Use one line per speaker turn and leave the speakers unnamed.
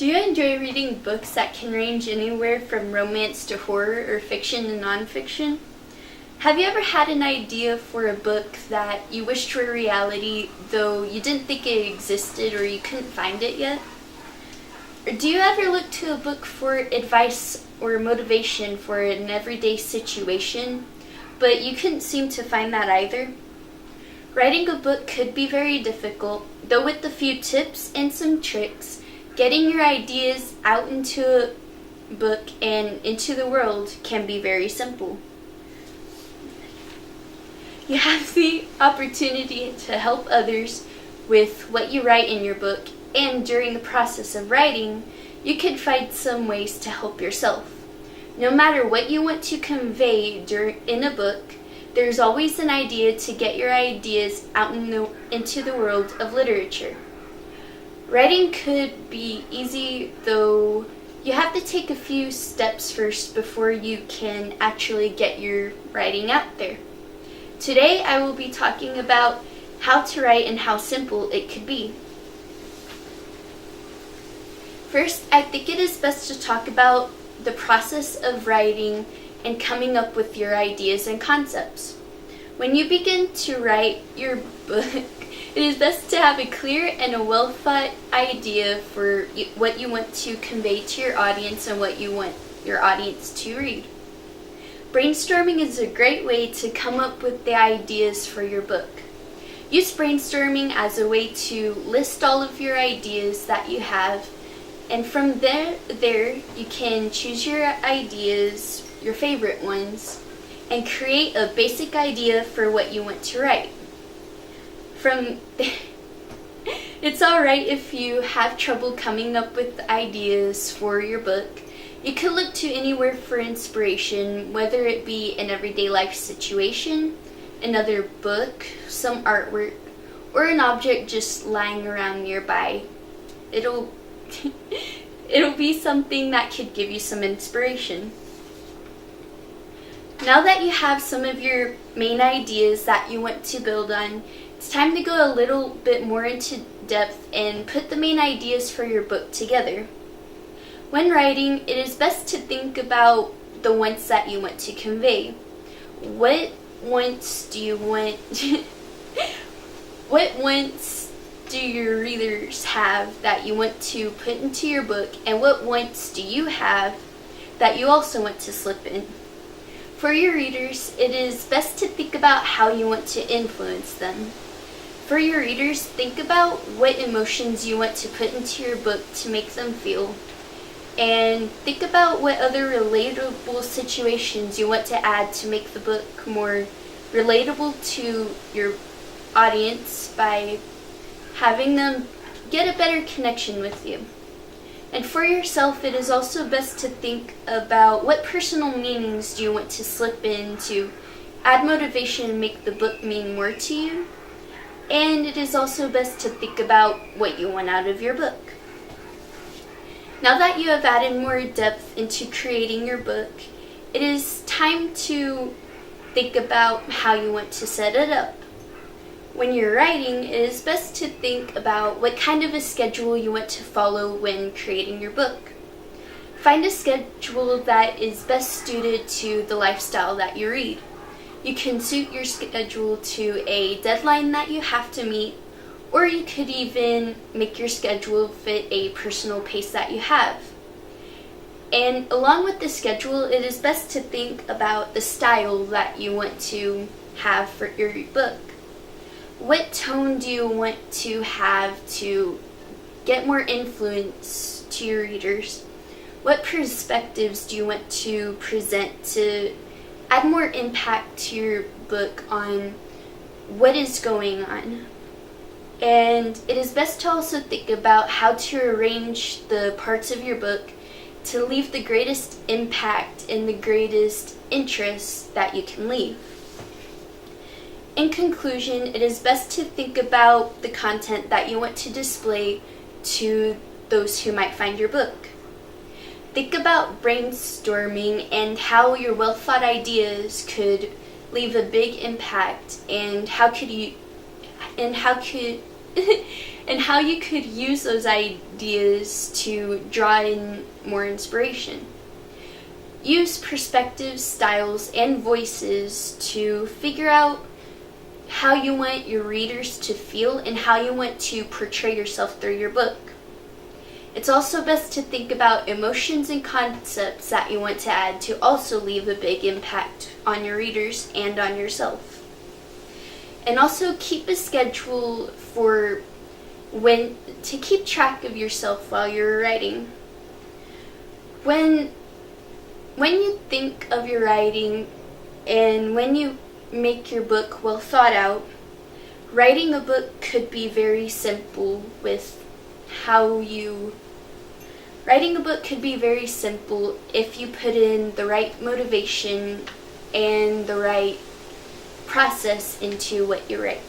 Do you enjoy reading books that can range anywhere from romance to horror or fiction to nonfiction? Have you ever had an idea for a book that you wished were reality, though you didn't think it existed or you couldn't find it yet? Or do you ever look to a book for advice or motivation for an everyday situation, but you couldn't seem to find that either? Writing a book could be very difficult, though with a few tips and some tricks, getting your ideas out into a book and into the world can be very simple. You have the opportunity to help others with what you write in your book, and during the process of writing, you can find some ways to help yourself. No matter what you want to convey in a book, there's always an idea to get your ideas out into the world of literature. Writing could be easy, though you have to take a few steps first before you can actually get your writing out there. Today I will be talking about how to write and how simple it could be. First, I think it is best to talk about the process of writing and coming up with your ideas and concepts. When you begin to write your book, it is best to have a clear and a well-thought idea for what you want to convey to your audience and what you want your audience to read. Brainstorming is a great way to come up with the ideas for your book. Use brainstorming as a way to list all of your ideas that you have, and from there you can choose your ideas, your favorite ones, and create a basic idea for what you want to write. It's alright if you have trouble coming up with ideas for your book. You could look to anywhere for inspiration, whether it be an everyday life situation, another book, some artwork, or an object just lying around nearby. It'll be something that could give you some inspiration. Now that you have some of your main ideas that you want to build on, it's time to go a little bit more into depth and put the main ideas for your book together. When writing, it is best to think about the wants that you want to convey. What wants do you want? What wants do your readers have that you want to put into your book, and what wants do you have that you also want to slip in? For your readers, it is best to think about how you want to influence them. For your readers, think about what emotions you want to put into your book to make them feel. And think about what other relatable situations you want to add to make the book more relatable to your audience by having them get a better connection with you. And for yourself, it is also best to think about what personal meanings do you want to slip in to add motivation and make the book mean more to you. And it is also best to think about what you want out of your book. Now that you have added more depth into creating your book, it is time to think about how you want to set it up. When you're writing, it is best to think about what kind of a schedule you want to follow when creating your book. Find a schedule that is best suited to the lifestyle that you read. You can suit your schedule to a deadline that you have to meet, or you could even make your schedule fit a personal pace that you have. And along with the schedule, it is best to think about the style that you want to have for your book. What tone do you want to have to get more influence to your readers? What perspectives do you want to present to add more impact to your book on what is going on? And it is best to also think about how to arrange the parts of your book to leave the greatest impact and the greatest interest that you can leave. In conclusion, it is best to think about the content that you want to display to those who might find your book. Think about brainstorming and how your well-thought ideas could leave a big impact, and how could and how you could use those ideas to draw in more inspiration. Use perspectives, styles, and voices to figure out how you want your readers to feel and how you want to portray yourself through your book. It's also best to think about emotions and concepts that you want to add to also leave a big impact on your readers and on yourself. And also keep a schedule for when to keep track of yourself while you're writing. When you think of your writing and when you make your book well thought out, writing a book could be very simple Writing a book could be very simple if you put in the right motivation and the right process into what you write.